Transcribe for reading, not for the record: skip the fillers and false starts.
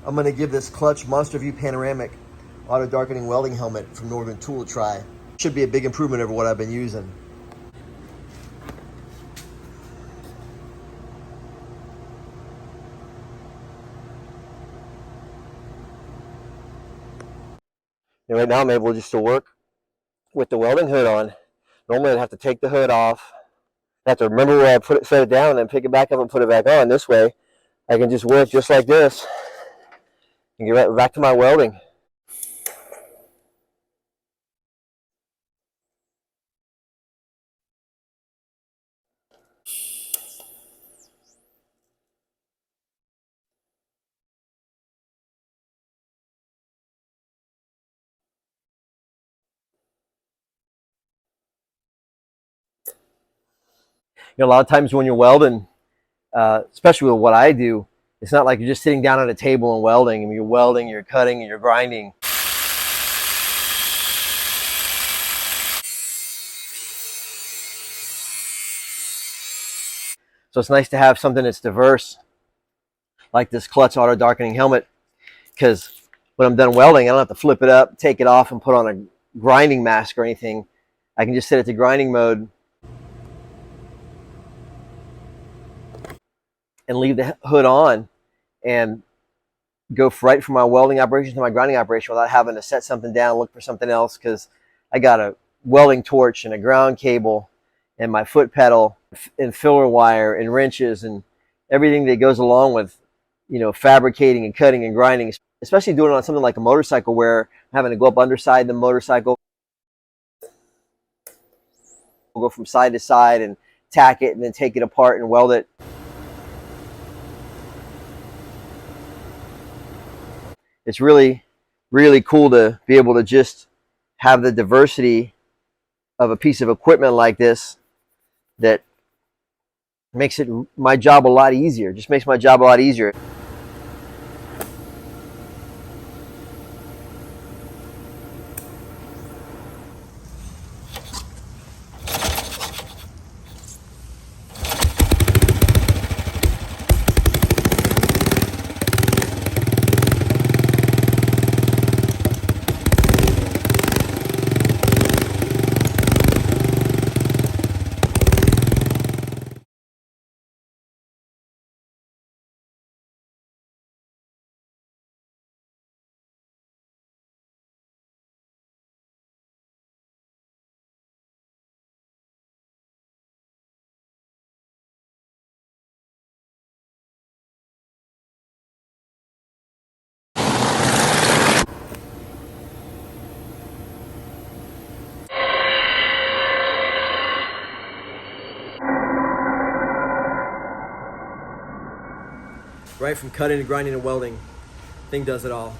I'm going to give this Klutch Monster View Panoramic Auto-Darkening Welding Helmet from Northern Tool a try. Should be a big improvement over what I've been using. And right now I'm able just to work with the welding hood on. Normally I'd have to take the hood off. I have to remember where I set it down and then pick it back up and put it back on. This way I can just work just like this and get right back to my welding. A lot of times when you're welding, especially with what I do, it's not like you're just sitting down at a table and welding. I mean, you're welding, you're cutting, and you're grinding. So it's nice to have something that's diverse, like this Klutch Auto Darkening helmet, because when I'm done welding, I don't have to flip it up, take it off, and put on a grinding mask or anything. I can just set it to grinding mode and leave the hood on and go right from my welding operation to my grinding operation without having to set something down, look for something else, because I got a welding torch and a ground cable and my foot pedal and filler wire and wrenches and everything that goes along with, fabricating and cutting and grinding, especially doing it on something like a motorcycle where I'm having to go up underside the motorcycle, go from side to side and tack it and then take it apart and weld it. It's really, really cool to be able to just have the diversity of a piece of equipment like this that makes my job a lot easier. Just makes my job a lot easier. Right from cutting to grinding to welding, thing does it all.